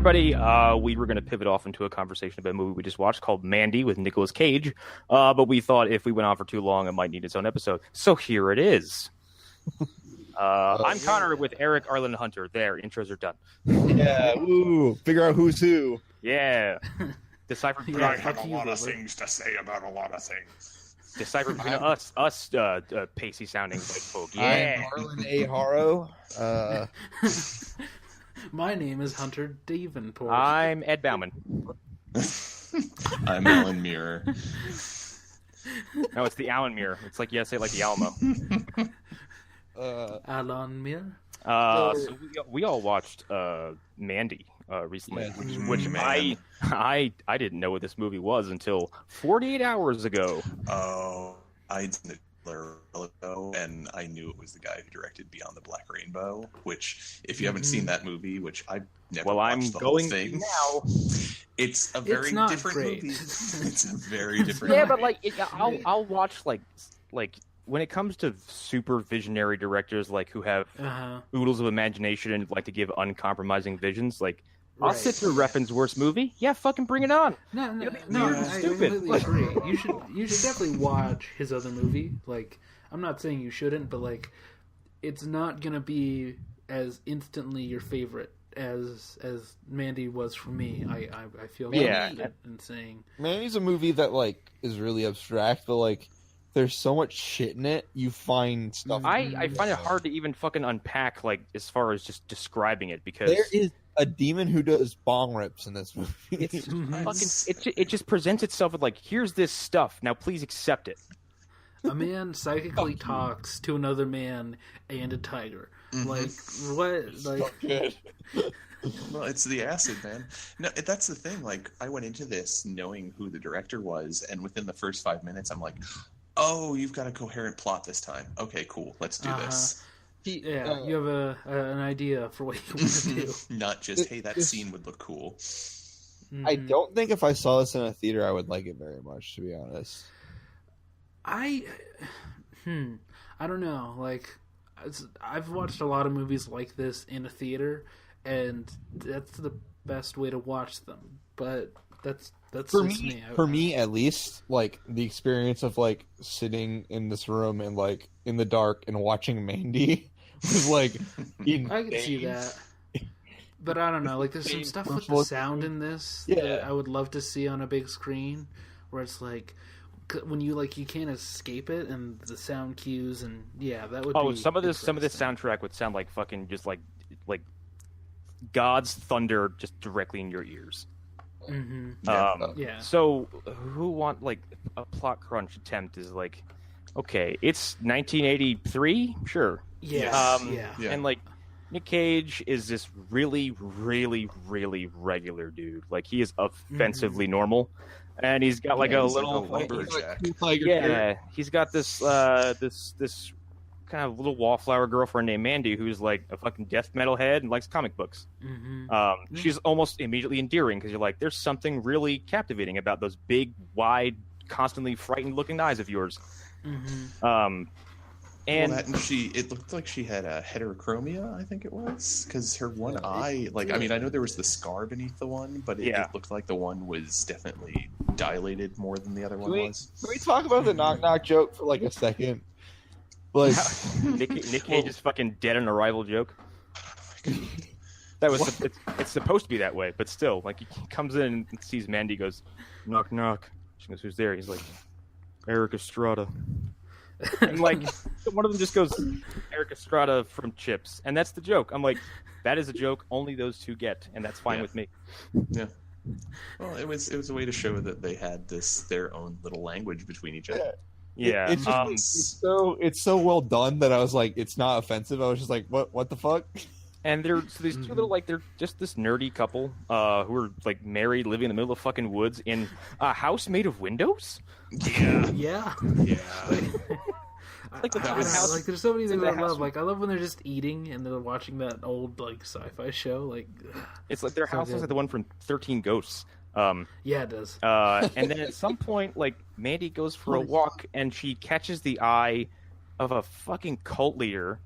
everybody. We were going to pivot off into a conversation about a movie we just watched called Mandy with Nicolas Cage, but we thought if we went on for too long, it might need its own episode. So here it is. I'm Connor with Eric, Arlen, and Hunter. There, intros are done. Yeah, woo! Figure out who's who. Yeah. Decipher. I have a lot of things to say about a lot of things. Decipher between us pacey sounding white folk. Yeah. I'm Arlen A. Haro. My name is Hunter Davenport. I'm Ed Bauman. I'm Alan Muir. No, it's the Allen Muir. It's like, say it like the Alamo. Alan Muir. So we all watched Mandy recently, which I didn't know what this movie was until 48 hours ago. Oh, I did ago, and I knew it was the guy who directed Beyond the Black Rainbow. Which, if you haven't seen that movie, which I've never watched the whole thing, now. It's a very different movie. It's a very different. Yeah, movie. but I'll watch like when it comes to super visionary directors who have oodles of imagination and like to give uncompromising visions, I'll sit through Refn's worst movie. Yeah, fucking bring it on. No, I stupid. completely agree. You should definitely watch his other movie. I'm not saying you shouldn't, but it's not gonna be as instantly your favorite as Mandy was for me. I feel confident in saying Mandy's a movie that is really abstract, but there's so much shit in it. You find stuff. I find it hard to even fucking unpack as far as just describing it because there is a demon who does bong rips in this movie. It just presents itself with here's this stuff. Now please accept it. A man psychically talks to another man and a tiger. What? So good. Well, it's the acid, man. No, that's the thing. I went into this knowing who the director was, and within the first 5 minutes, I'm like, "Oh, you've got a coherent plot this time. Okay, cool. Let's do this." Yeah, you have an idea for what you want to do. Not just, hey, that scene would look cool. I don't think if I saw this in a theater, I would like it very much, to be honest. I don't know. I've watched a lot of movies like this in a theater, and that's the best way to watch them. But that's for me. For me, at least, the experience of sitting in this room and in the dark and watching Mandy was insane. I can see that. But I don't know. There's some stuff with the sound in this that I would love to see on a big screen, where it's when you you can't escape it, and the sound cues, and that would. Oh, some of this soundtrack would sound like fucking just like God's thunder just directly in your ears. Mm-hmm. So who want a plot crunch attempt is okay, it's 1983, sure. Yeah. And Nick Cage is this really, really, really regular dude. He is offensively normal. And he's got a little lumberjack. He's got this this kind of little wallflower girlfriend named Mandy who's a fucking death metal head and likes comic books. Mm-hmm. She's almost immediately endearing because you're there's something really captivating about those big, wide, constantly frightened looking eyes of yours. Mm-hmm. And it looked like she had a heterochromia, I think it was, because her one eye, I know there was the scar beneath the one, but it looked like the one was definitely dilated more than the other one was. Can we talk about the knock-knock joke for a second? Nick Cage's fucking dead on arrival joke. That was it's supposed to be that way, but still, he comes in and sees Mandy, goes, knock knock. She goes, who's there? He's like, Eric Estrada. And one of them just goes, Eric Estrada from Chips, and that's the joke. I'm like, that is a joke only those two get, and that's fine with me. Yeah. Well, it was a way to show that they had their own little language between each other. Yeah. It's so well done that I was it's not offensive. I was just what the fuck? And these two little they're just this nerdy couple who are married, living in the middle of fucking woods in a house made of windows. Yeah. There's so many things I love. I love when they're just eating and they're watching that old sci-fi show. It's their house is the one from 13 Ghosts. Yeah, it does. And then at some point, Mandy goes for a walk and she catches the eye of a fucking cult leader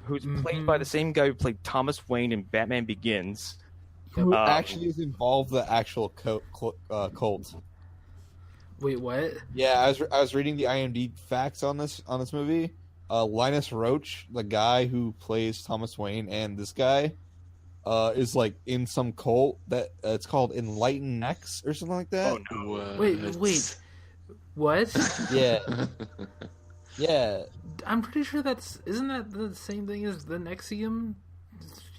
who's played by the same guy who played Thomas Wayne in Batman Begins. Who actually is involved in the actual cult? Wait, what? Yeah, I was reading the IMDb facts on this movie. Linus Roach, the guy who plays Thomas Wayne, and this guy is like in some cult that it's called Enlighten X or something like that. Oh no! Wait, what? Yeah, yeah. I'm pretty sure isn't that the same thing as the Nexium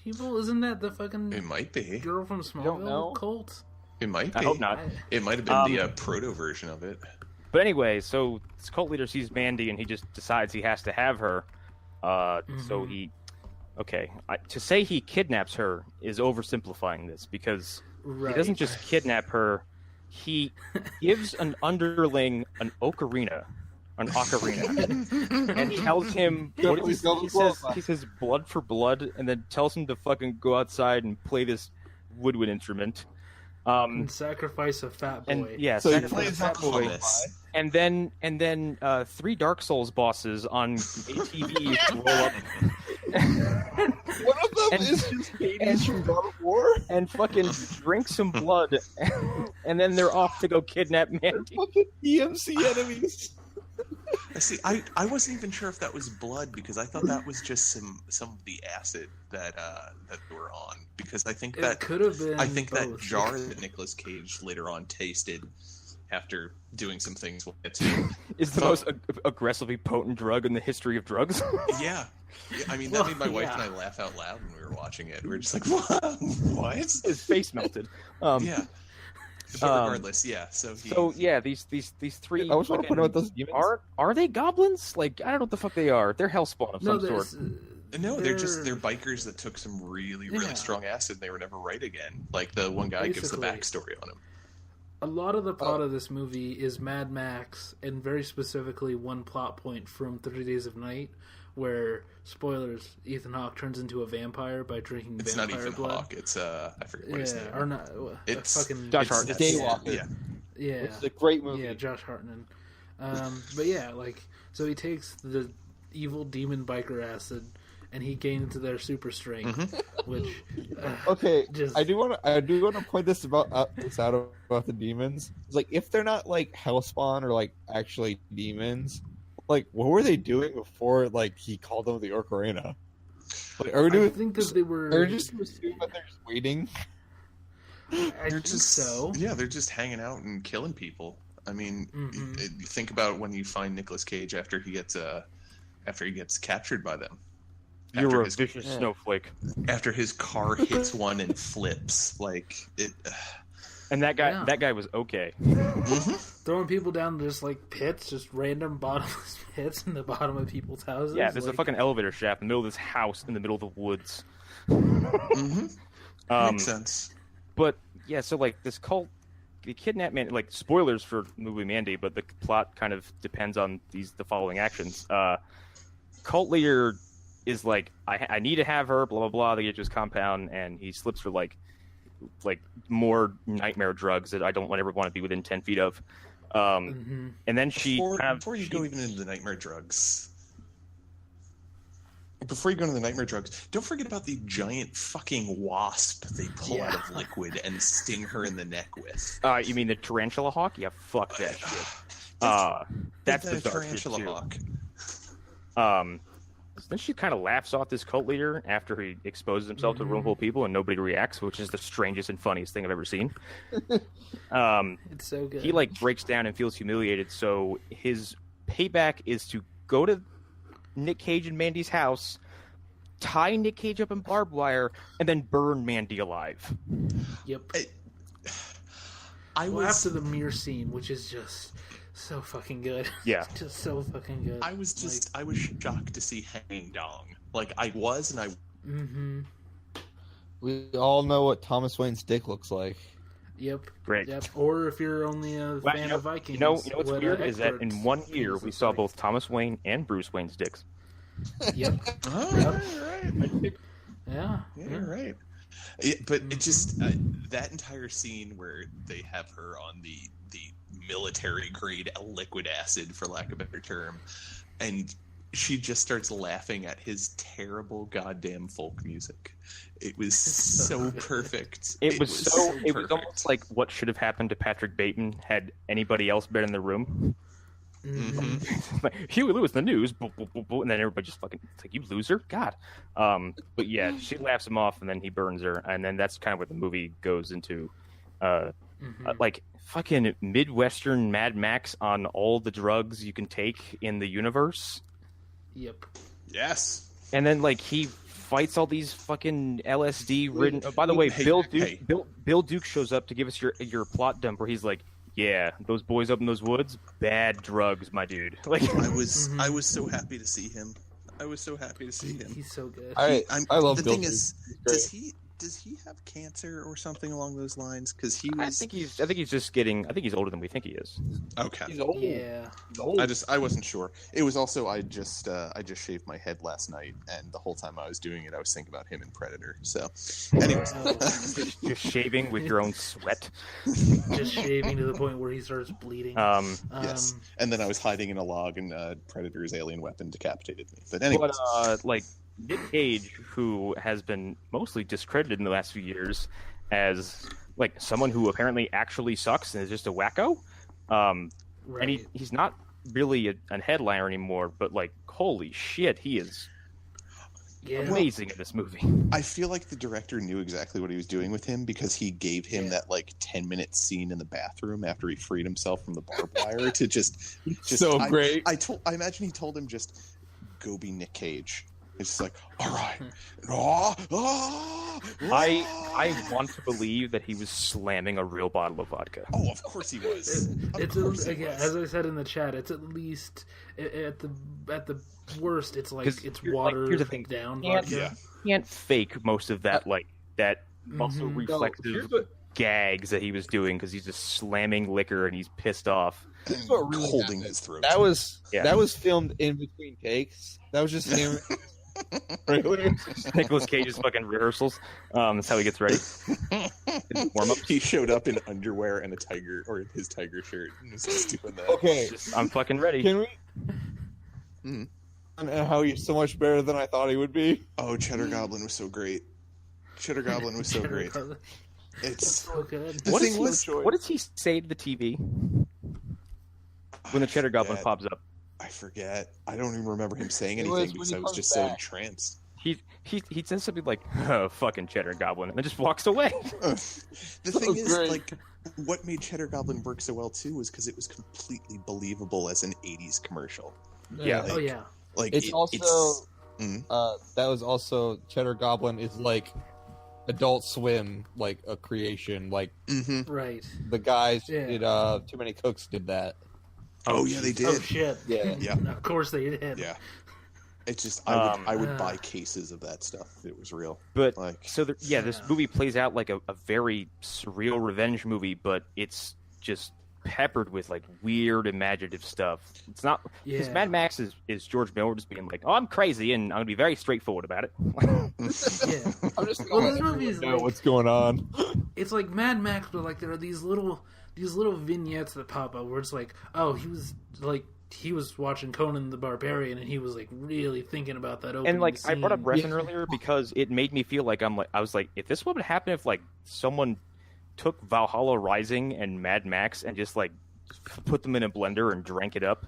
people? Isn't that the fucking It might be. girl from Smallville cult? It might be. I hope not. It might have been the proto version of it. But anyway, so this cult leader sees Mandy and he just decides he has to have her. So he, to say he kidnaps her is oversimplifying this because he doesn't just kidnap her. He gives an underling an ocarina, and tells him he says blood for blood, and then tells him to fucking go outside and play this woodwind instrument. And sacrifice a fat boy. So sacrifice a fat boy. And then 3 Dark Souls bosses on ATVs roll up. One of them is just Hades from God of War. And fucking drink some blood, and then they're off to go kidnap Mandy. Fucking EMC enemies. See, I wasn't even sure if that was blood because I thought that was just some of the acid that they were on. Because I think that could have been. I think both. that jar that Nicolas Cage later on tasted after doing some things with it too is the most aggressively potent drug in the history of drugs. Yeah. I mean, that made my wife and I laugh out loud when we were watching it. We were just like, what? His face melted. Yeah. But regardless, yeah. So these 3. I was wondering about those demons. Are they goblins? Like, I don't know what the fuck they are. They're hellspawn of some sort. No, they're bikers that took some really strong acid and they were never right again. Like the one guy gives the backstory on him. A lot of the plot of this movie is Mad Max, and very specifically one plot point from 30 Days of Night, where, spoilers, Ethan Hawke turns into a vampire by drinking vampire blood. It's not Ethan Hawke, it's, I forget what his name is. Or not, it's fucking... Josh Hartnett. Daywalker. Yeah. It's a great movie. Yeah, Josh Hartnett. But yeah, like, so he takes the evil demon biker acid, and he gains their super strength, which I do want to point this out about the demons. It's like if they're not like hellspawn or like actually demons, like what were they doing before like he called them the Ocarina? Like, I think that they were. They're just assuming that they're just waiting. I think so. Yeah, they're just hanging out and killing people. I mean, think about when you find Nicolas Cage after he gets captured by them. You're a vicious snowflake. After his car hits one and flips, like it. And that guy was okay. Throwing people down just like pits, just random bottomless pits in the bottom of people's houses. Yeah, there's a fucking elevator shaft in the middle of this house in the middle of the woods. Makes sense. But yeah, so like this cult, the kidnap man. Like spoilers for the movie Mandy, but the plot kind of depends on the following actions. Cult leader is like, I need to have her, blah blah blah. They get to his compound, and he slips for like more nightmare drugs that I don't ever want to be within 10 feet of. And then before you go even into the nightmare drugs, don't forget about the giant fucking wasp they pull out of liquid and sting her in the neck with. You mean the tarantula hawk? Yeah, fuck that shit. That's the tarantula hawk. Then she kind of laughs off this cult leader after he exposes himself to a room full of people and nobody reacts, which is the strangest and funniest thing I've ever seen. It's so good. He like breaks down and feels humiliated, so his payback is to go to Nick Cage and Mandy's house, tie Nick Cage up in barbed wire, and then burn Mandy alive. Yep. After the mirror scene, which is just so fucking good. Yeah. Just so fucking good. I was shocked to see Hang Dong. Like, I was, and I... Mm-hmm. We all know what Thomas Wayne's dick looks like. Yep. Great. Yep. Or if you're only a fan of Vikings. You know what's weird is that in 1 year we saw both Thomas Wayne and Bruce Wayne's dicks. Yep. Right. Yeah. You're right. But it just... that entire scene where they have her on the military grade liquid acid, for lack of a better term, and she just starts laughing at his terrible goddamn folk music. It was so perfect. It was almost like what should have happened to Patrick Bateman had anybody else been in the room. Like, Huey Lewis, the news, and then everybody just fucking, it's like, you loser, God. But yeah, she laughs him off, and then he burns her, and then that's kind of what the movie goes into, like fucking Midwestern Mad Max on all the drugs you can take in the universe. Yep. Yes. And then like he fights all these fucking LSD ridden. Oh, by the way, Bill Duke shows up to give us your plot dump, where he's like, yeah, those boys up in those woods, bad drugs, my dude. Like I was so happy to see him. He's so good. I love the Bill thing Duke. is, does he have cancer or something along those lines? Because he was. I think he's just getting. I think he's older than we think he is. Okay. He's old. Yeah. He's old. I wasn't sure. It was also I just shaved my head last night, and the whole time I was doing it, I was thinking about him in Predator. So, anyways, Just shaving with your own sweat. Just shaving to the point where he starts bleeding. yes. And then I was hiding in a log, and Predator's alien weapon decapitated me. But anyways, like Nick Cage, who has been mostly discredited in the last few years as like someone who apparently actually sucks and is just a wacko. Right. And he's not really a headliner anymore, but like, holy shit, he is amazing in this movie. I feel like the director knew exactly what he was doing with him, because he gave him that like 10-minute scene in the bathroom after he freed himself from the barbed wire to just so great. I imagine he told him, just go be Nick Cage. It's just like, all right. I want to believe that he was slamming a real bottle of vodka. Oh, of course he was. As I said in the chat, it's at least at the worst. It's like it's watered here's the thing. down You vodka. can't fake most of that that muscle reflective gags that he was doing, because he's just slamming liquor and he's pissed off. Really holding his throat. That was filmed in between takes. That was just him. Really? Nicolas Cage's fucking rehearsals. That's how he gets ready. Warm up. He showed up in underwear and his tiger shirt, and was just doing that. Okay, I'm fucking ready. can we? And how he's so much better than I thought he would be. Oh, Cheddar Goblin was so great. It's so good. What does he say to the TV when the Cheddar Goblin pops up? I forget. I don't even remember him saying anything because I was just so entranced. He says something like, oh, fucking Cheddar Goblin, and then just walks away. The thing is, like, what made Cheddar Goblin work so well, too, was because it was completely believable as an 80s commercial. Yeah. Like, Like it's that was also Cheddar Goblin is like Adult Swim, like a creation. Like right, the guys did Too Many Cooks did that. Oh yeah, they did. Oh shit. Yeah. Of course they did. Yeah. It's just I would buy cases of that stuff if it was real. But like, this movie plays out like a very surreal revenge movie, but it's just peppered with like weird imaginative stuff. It's not because Mad Max is George Miller just being like, oh, I'm crazy and I'm gonna be very straightforward about it. I'm just this movie is know what's going on. It's like Mad Max, but like there are these little vignettes that pop up where it's like, oh, he was watching Conan the Barbarian and he was like really thinking about that opening and like scene. I brought up Resin earlier because it made me feel like I was like, if this would happen if like someone took Valhalla Rising and Mad Max and just like put them in a blender and drank it up.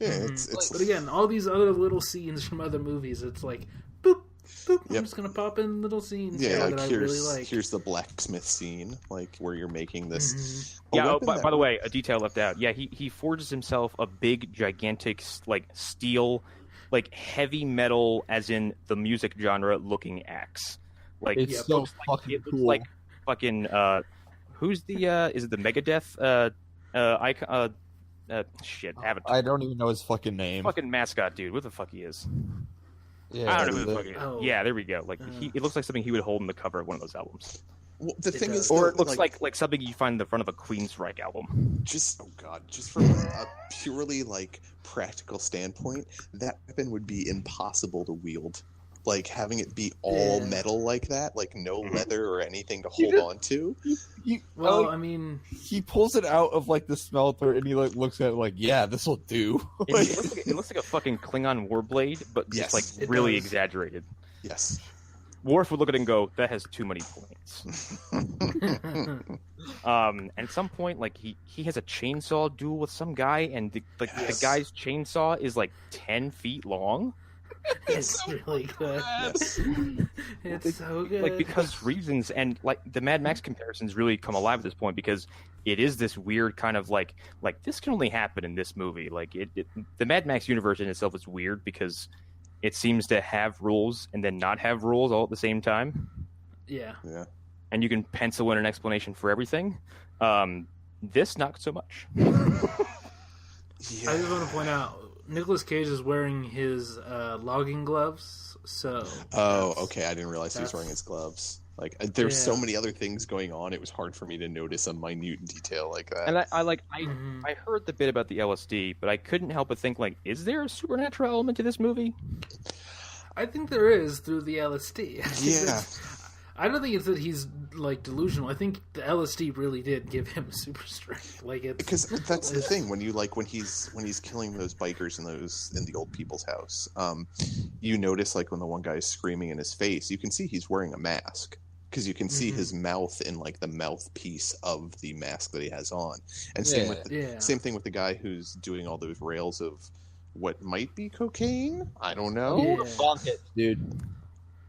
Yeah, it's but again, all these other little scenes from other movies, it's like boop boop. I'm just gonna pop in little scenes. Yeah, like that I really like. Here's the blacksmith scene, like where you're making this. Yeah. By the way, a detail left out. Yeah, he forges himself a big, gigantic, like steel, like heavy metal, as in the music genre, looking axe. Like it's so fucking it looks cool. like fucking who's the is it the Megadeth icon? Shit, Avatar. I don't even know his fucking name. Fucking mascot dude. What the fuck he is? Yeah, I don't know who the fuck he is. Yeah, there we go. Like it looks like something he would hold in the cover of one of those albums. Well, the thing is, or it looks like something you find in the front of a Queensryche album. Just from a purely like practical standpoint, that weapon would be impossible to wield. like having it be all metal like that, like no leather or anything to hold on to. Well, I mean, he pulls it out of like the smelter and he like looks at it like, yeah, this will do. It looks like a fucking Klingon warblade, but just like really exaggerated. Yes. Worf would look at it and go, "That has too many points." And at some point, like he has a chainsaw duel with some guy, and the guy's chainsaw is like 10 feet long. It's really good. It's so good. Like, because reasons, and like the Mad Max comparisons really come alive at this point, because it is this weird kind of like this can only happen in this movie. Like the Mad Max universe in itself is weird because it seems to have rules and then not have rules all at the same time. Yeah. And you can pencil in an explanation for everything. This, not so much. I just want to point out, Nicolas Cage is wearing his logging gloves, so... Oh, okay, I didn't realize he was wearing his gloves. Like, there's so many other things going on, it was hard for me to notice a minute detail like that. And I heard the bit about the LSD, but I couldn't help but think, like, is there a supernatural element to this movie? I think there is through the LSD. Yeah. I don't think it's that he's like delusional. I think the LSD really did give him super strength. Like it's because that's the thing when he's killing those bikers in the old people's house. You notice like when the one guy is screaming in his face, you can see he's wearing a mask because you can see his mouth in like the mouthpiece of the mask that he has on. And same thing with the guy who's doing all those rails of what might be cocaine. I don't know. Bonk it, dude.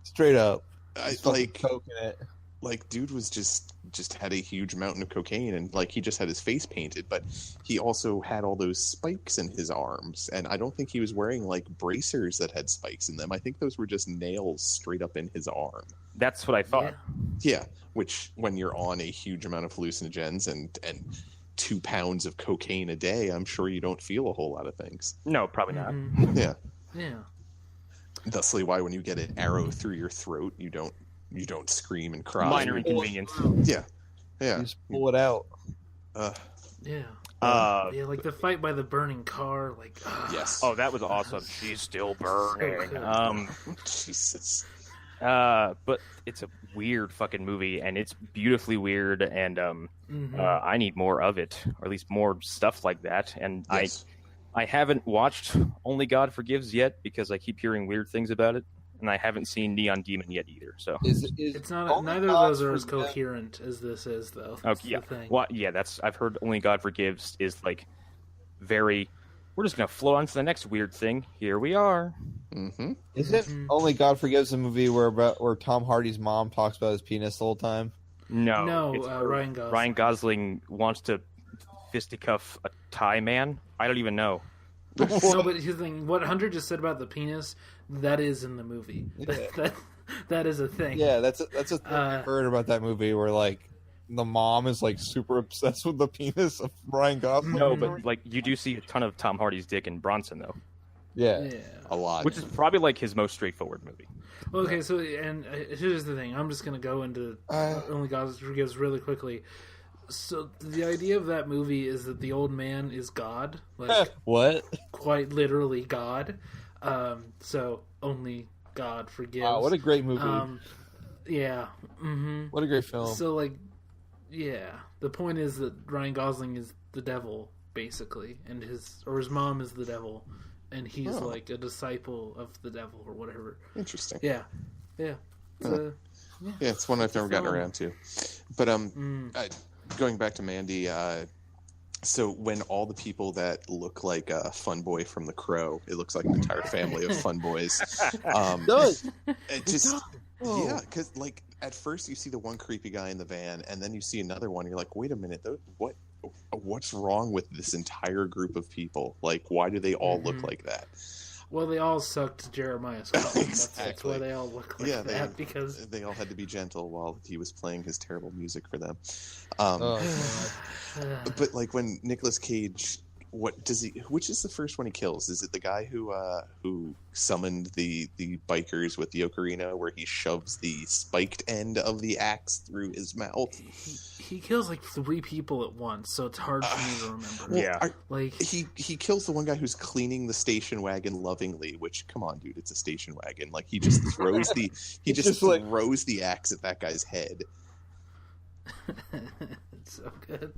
Straight up. I like coking it. Like, dude was just had a huge mountain of cocaine, and like he just had his face painted, but he also had all those spikes in his arms, and I don't think he was wearing like bracers that had spikes in them. I think those were just nails straight up in his arm. That's what I thought. Yeah, which when you're on a huge amount of hallucinogens and 2 pounds of cocaine a day, I'm sure you don't feel a whole lot of things. No, probably not. Yeah. Yeah. Thusly, why when you get an arrow through your throat, you don't scream and cry. Minor inconvenience. Yeah. You just pull it out. Yeah, like the fight by the burning car. Like, yes. Oh, that was awesome. She's still burning. Jesus. But it's a weird fucking movie, and it's beautifully weird, and I need more of it, or at least more stuff like that. And yes. I haven't watched Only God Forgives yet because I keep hearing weird things about it, and I haven't seen Neon Demon yet either. So it's not. Neither of those are as coherent as this is, though. Okay, yeah. Well, yeah. I've heard Only God Forgives is like very. We're just gonna flow on to the next weird thing. Here we are. Mm-hmm. Isn't Only God Forgives a movie where Tom Hardy's mom talks about his penis the whole time? No, Ryan Gosling. Ryan Gosling wants to fisticuff a Thai man. I don't even know. No, but here's the thing. What Hunter just said about the penis, that is in the movie. Yeah. That is a thing. Yeah, that's a thing I've heard about that movie where like the mom is like super obsessed with the penis of Ryan Gosling. No, but like you do see a ton of Tom Hardy's dick in Bronson though. Yeah, a lot. Which is probably like his most straightforward movie. Okay, so and here's the thing. I'm just gonna go into Only God Forgives really quickly. So the idea of that movie is that the old man is God, like what? Quite literally God. So only God forgives. Wow, what a great movie! Yeah. Mm-hmm. What a great film. So like, yeah, the point is that Ryan Gosling is the devil basically, and his mom is the devil, and he's like a disciple of the devil or whatever. Interesting. Yeah. Yeah, it's one I've never gotten around to, but going back to Mandy, so when all the people that look like Fun Boy from The Crow, it looks like an entire family of Fun Boys. It just, yeah, because like at first you see the one creepy guy in the van, and then you see another one. You're like, wait a minute, what's wrong with this entire group of people? Like, why do they all look like that? Well, they all sucked Jeremiah's skull. Exactly. That's why they all look like that, because they all had to be gentle while he was playing his terrible music for them. But like when Nicolas Cage what does he? Which is the first one he kills? Is it the guy who summoned the bikers with the ocarina, where he shoves the spiked end of the axe through his mouth? He kills like 3 people at once, so it's hard for me to remember. He kills the one guy who's cleaning the station wagon lovingly. Which, come on, dude, it's a station wagon. Like he just throws throws the axe at that guy's head. It's so good.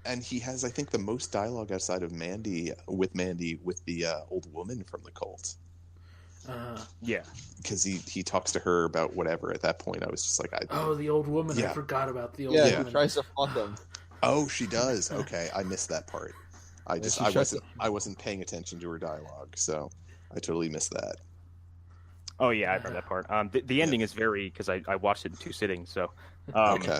And he has, I think, the most dialogue outside of Mandy with the old woman from the cult. Yeah, because he talks to her about whatever. At that point, I was just like, the old woman. Yeah. I forgot about the old woman. Yeah, he tries to fuck him. Oh, she does. Okay, I missed that part. I wasn't paying attention to her dialogue, so I totally missed that. Oh yeah, I heard that part. The ending is very, because I watched it in 2 sittings. So okay.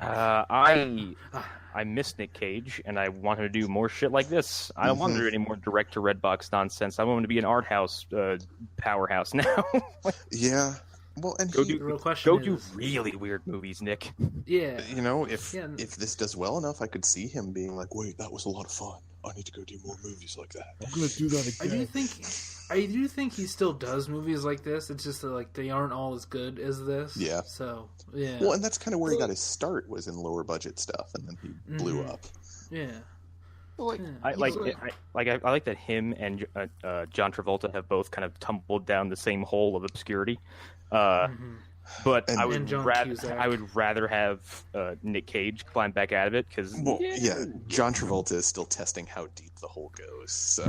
I miss Nick Cage, and I want him to do more shit like this. I don't want him to do any more direct to Redbox nonsense. I want him to be an art house powerhouse now. Yeah. Well, and do really weird movies, Nick. Yeah. You know, if this does well enough, I could see him being like, "Wait, that was a lot of fun. I need to go do more movies like that." I'm gonna do that again. I do think he still does movies like this. It's just that, like, they aren't all as good as this. Yeah. So yeah. Well, and that's kind of where he got his start, was in lower budget stuff, and then he blew up. Yeah. I like that him and John Travolta have both kind of tumbled down the same hole of obscurity. But I would rather have Nick Cage climb back out of it, because John Travolta is still testing how deep the hole goes. So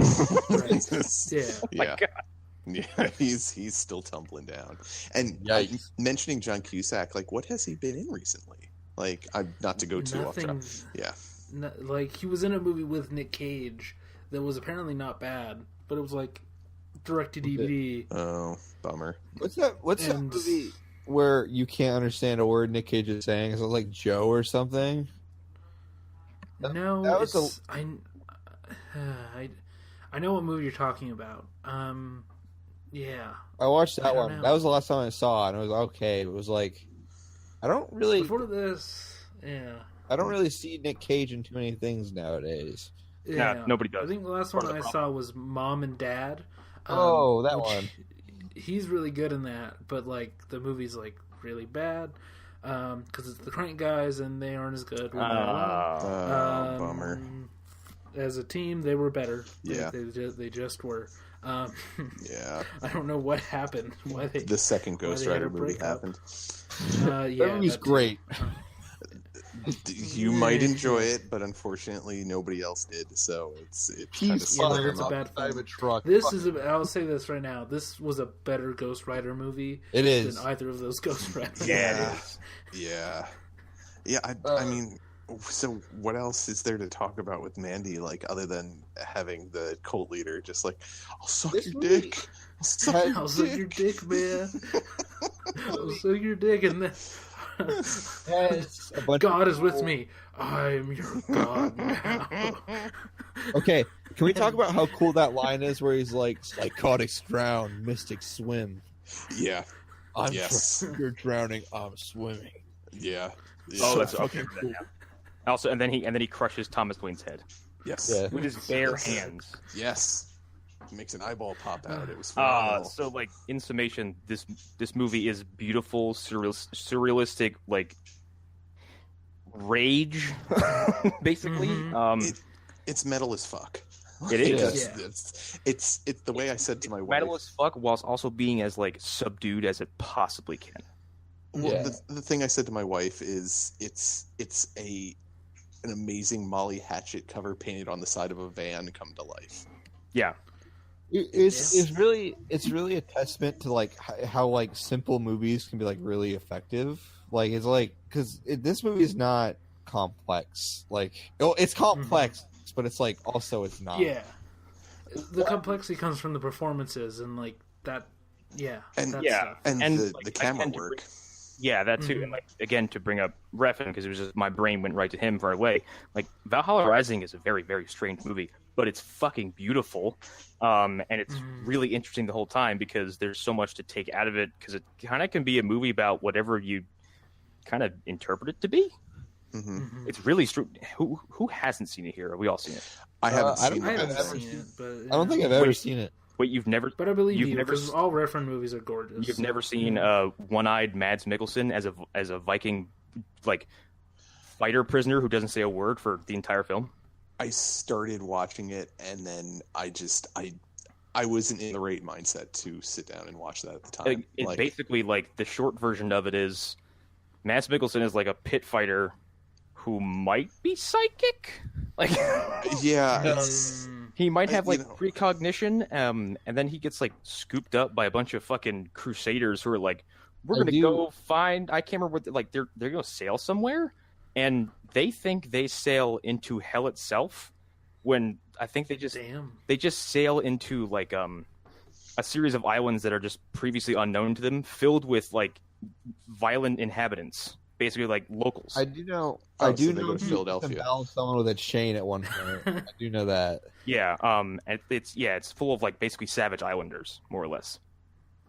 yeah, he's still tumbling down. And mentioning John Cusack, like, what has he been in recently? Like, I'm not to go too off track. Yeah, like, he was in a movie with Nick Cage that was apparently not bad, but it was like direct to DVD. Oh, bummer. What's that movie where you can't understand a word Nick Cage is saying? Is it like Joe or something? No, I know what movie you're talking about. Yeah. I watched that one. That was the last time I saw it, and it was okay. It was like, I don't really... Before this, yeah. I don't really see Nick Cage in too many things nowadays. Yeah, no, nobody does. I think the last one I saw was Mom and Dad. That one. He's really good in that, but, like, the movie's, like, really bad because it's the Crank guys and they aren't as good. Bummer. As a team, they were better. Yeah, they just were. Yeah, I don't know what happened. The second Ghost Rider movie happened. That movie's great. You might enjoy it, but unfortunately, nobody else did. So it's kind of it's a bad thing. I'll say this right now. This was a better Ghost Rider movie. It is than either of those Ghost Riders. Yeah, yeah. I mean, so what else is there to talk about with Mandy? Like, other than having the cult leader just like, "I'll suck your dick. I'll suck your dick, man. I'll suck your dick," and then. God is with me. I'm your God now. Okay, can we talk about how cool that line is where he's like, "Psychotics drown, mystics swim." Yeah. You're drowning, I'm swimming. Yeah. Oh, that's okay. Cool. Also, and then he crushes Thomas Wayne's head. Yes. Yeah. With his bare hands. Yes. Makes an eyeball pop out. It was phenomenal. So, like, in summation, this movie is beautiful, surrealistic, like, rage, basically. It's metal as fuck. It is. Yeah. It's the way I said to my wife. Metal as fuck, whilst also being as, like, subdued as it possibly can. Well, the thing I said to my wife is it's an amazing Molly Hatchet cover painted on the side of a van come to life. Yeah. It's really a testament to, like, how like simple movies can be, like, really effective. Like, it's like, because this movie is not complex. Like, it's complex, but it's like also it's not. Yeah, the complexity comes from the performances and, like, that. Yeah, and the camera work. Yeah, that too. And, like, again, to bring up Refn, because it was just my brain went right to him right away. Like, Valhalla Rising is a very, very strange movie, but it's fucking beautiful. And it's really interesting the whole time because there's so much to take out of it, because it kind of can be a movie about whatever you kind of interpret it to be. It's really who hasn't seen it here? We all seen it. I haven't seen I it. haven't seen it, but I don't think I've ever seen it. Wait, you've never? But I believe you've you never because all reference movies are gorgeous. You've never seen one-eyed Mads Mikkelsen as a Viking like fighter prisoner who doesn't say a word for the entire film? I started watching it, and then I wasn't in the right mindset to sit down and watch that at the time. It basically, like, the short version of it is Mads Mikkelsen is like a pit fighter who might be psychic. Like, yeah, he might have like precognition, and then he gets like scooped up by a bunch of fucking crusaders who are like, "We're gonna go find." I can't remember what like they're gonna sail somewhere, and they think they sail into hell itself. When I think they just sail into like a series of islands that are just previously unknown to them, filled with like violent inhabitants, basically like locals. I do know. I do know. know Philadelphia. Someone with a chain at one point. I do know that. Yeah. And it's full of like basically savage islanders, more or less.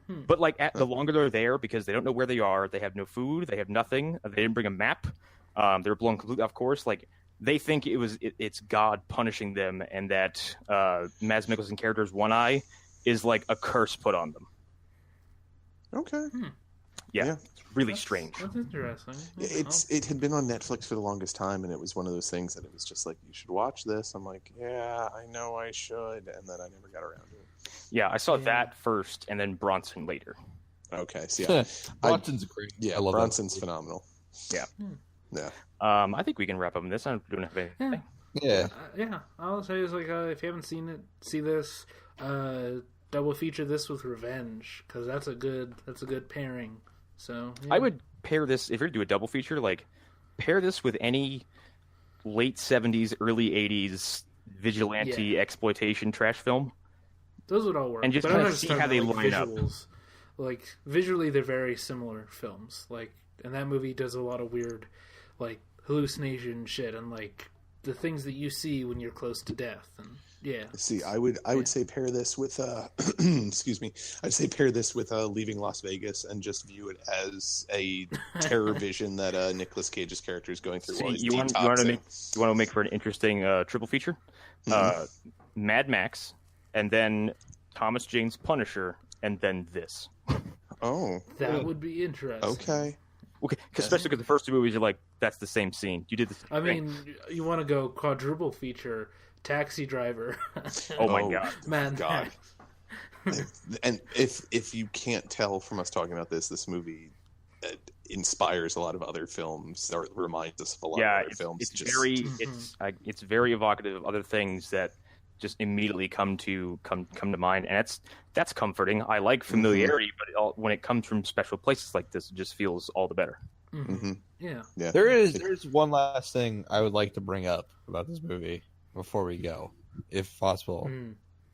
But like the longer they're there, because they don't know where they are, they have no food, they have nothing. They didn't bring a map. They're blown completely off course. Like they think it's God punishing them, and that Mads Mikkelsen character's one eye is like a curse put on them. Okay. Yeah. It's really strange. That's interesting. It had been on Netflix for the longest time, and it was one of those things that it was just like, you should watch this. I'm like, yeah, I know I should, and then I never got around to it. Yeah, I saw that first, and then Bronson later. Okay, so yeah, Bronson's great. Yeah, Bronson's phenomenal. Yeah. Yeah. I think we can wrap up on this. I don't have anything. Yeah. All I'll say is like, if you haven't seen it, see this. Double feature this with Revenge, because that's a good pairing. So yeah. I would pair this, if you're to do a double feature, like pair this with any late 70s, early 80s vigilante exploitation trash film. Those would all work. And just kind of see how they line up. Like visually, they're very similar films. Like, and that movie does a lot of weird, like hallucination shit, and like the things that you see when you're close to death. And yeah. See, I would say pair this with excuse me. I'd say pair this with Leaving Las Vegas and just view it as a terror vision that Nicolas Cage's character is going through. You want to make for an interesting triple feature? Mad Max, and then Thomas Jane's Punisher, and then this. Oh, that would be interesting. Okay, especially because the first two movies are like that's the same scene. You did the same thing. You want to go quadruple feature. Taxi Driver. Oh my god, man! God. And if you can't tell from us talking about this movie inspires a lot of other films, or reminds us of a lot of other films. It's very evocative of other things that just immediately come to mind, and that's comforting. I like familiarity, but when it comes from special places like this, it just feels all the better. Yeah. There's one last thing I would like to bring up about this movie before we go, if possible.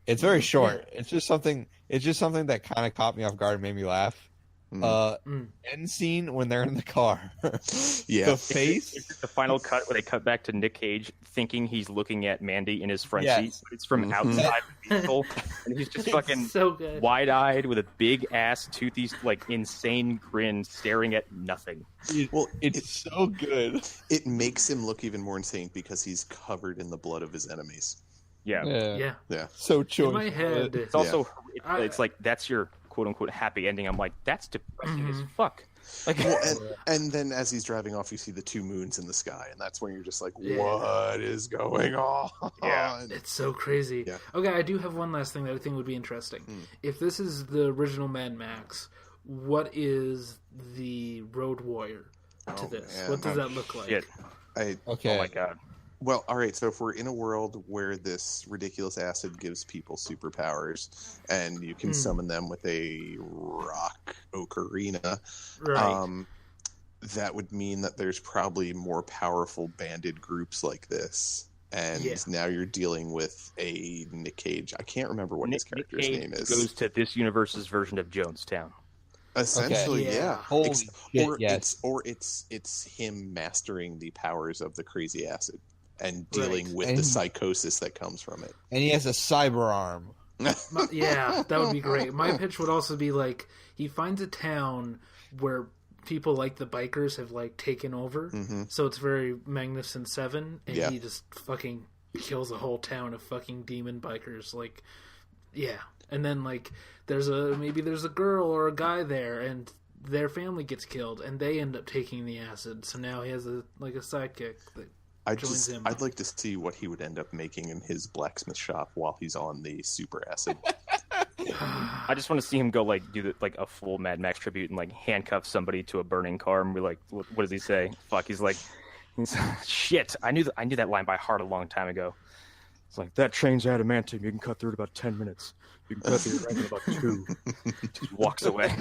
It's very short. It's just something that kind of caught me off guard and made me laugh. End scene when they're in the car. The face. It's the final cut where they cut back to Nick Cage thinking he's looking at Mandy in his front seat. It's from outside the vehicle, and he's just fucking so wide-eyed with a big ass, toothy, like insane grin, staring at nothing. It's so good. It makes him look even more insane because he's covered in the blood of his enemies. Yeah. So choice. In my head, it's also it's like that's your quote unquote happy ending. I'm like, that's depressing as fuck. Like, and then as he's driving off, you see the two moons in the sky, and that's when you're just like, what is going on? Yeah, it's so crazy. Yeah. Okay, I do have one last thing that I think would be interesting. If this is the original Mad Max, what is the Road Warrior to this? Man. What does that look like? Shit. Oh my god. Well, all right, so if we're in a world where this ridiculous acid gives people superpowers and you can summon them with a rock ocarina, that would mean that there's probably more powerful banded groups like this. And now you're dealing with a Nick Cage. I can't remember what his character's name is. Goes to this universe's version of Jonestown. Essentially, yeah. Holy shit, it's him mastering the powers of the crazy acid. And dealing with the psychosis that comes from it. And he has a cyber arm. Yeah, that would be great. My pitch would also be like, he finds a town where people like the bikers have like taken over. So it's very Magnuson 7, and he just fucking kills a whole town of fucking demon bikers. Like, yeah. And then like there's a girl or a guy there, and their family gets killed, and they end up taking the acid. So now he has a sidekick that joins him. I'd like to see what he would end up making in his blacksmith shop while he's on the super acid. I just want to see him go like do like a full Mad Max tribute and like handcuff somebody to a burning car and be like, what does he say? Fuck, he's shit. I knew that line by heart a long time ago. It's like, that train's adamantium. You can cut through it in about 10 minutes. You can cut through it in about 2. Just walks away.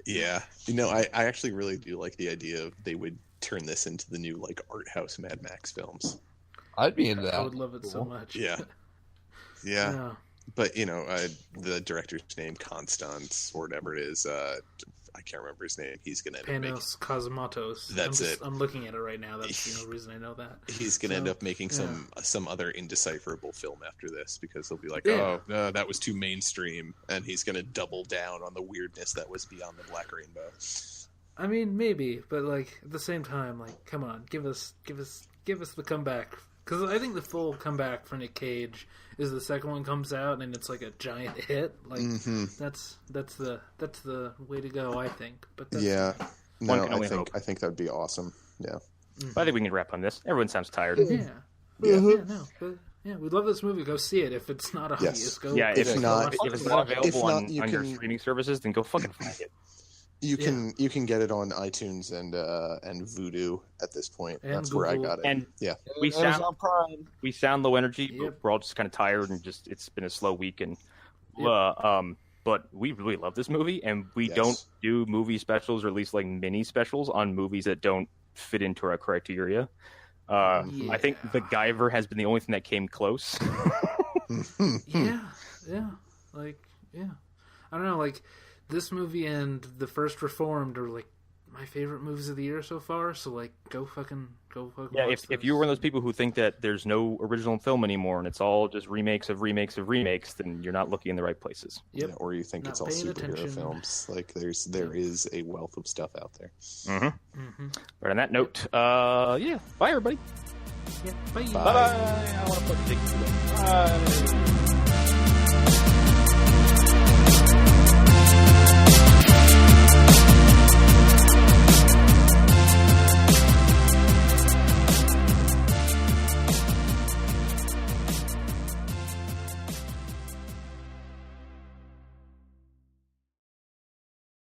Yeah, I actually really do like the idea of they would turn this into the new like art house Mad Max films. I'd be into that. I would love it so much. Yeah. But the director's name, Constance or whatever it is, I can't remember his name. He's gonna end up Panos Cosmatos. That's it. I'm looking at it right now. That's the only reason I know that. He's gonna end up making some other indecipherable film after this, because they'll be like, oh, no, that was too mainstream, and he's gonna double down on the weirdness that was Beyond the Black Rainbow. I mean, maybe, but like at the same time, like, come on, give us the comeback. Because I think the full comeback for Nick Cage is the second one comes out and it's like a giant hit. Like that's the way to go, I think. But that's I think that'd be awesome. Yeah. But I think we can wrap on this. Everyone sounds tired. Yeah, we love this movie. Go see it. If it's not obvious, go. Yeah, if it's not available on your streaming services, then go fucking find it. You can get it on iTunes and Vudu at this point. And that's Google. where I got it. And we sound low energy. But we're all just kind of tired, and just it's been a slow week. And but we really love this movie, and we don't do movie specials, or at least like mini specials on movies that don't fit into our criteria. I think The Guyver has been the only thing that came close. I don't know, like. This movie and The First Reformed are like my favorite movies of the year so far. So like, go fucking. Yeah, if you're one of those people who think that there's no original film anymore and it's all just remakes of remakes of remakes, then you're not looking in the right places. Yep. Yeah, or you think it's all superhero films. Like there is a wealth of stuff out there. But on that note, bye everybody. Yeah, bye. Bye. Bye. I want to put big. Bye.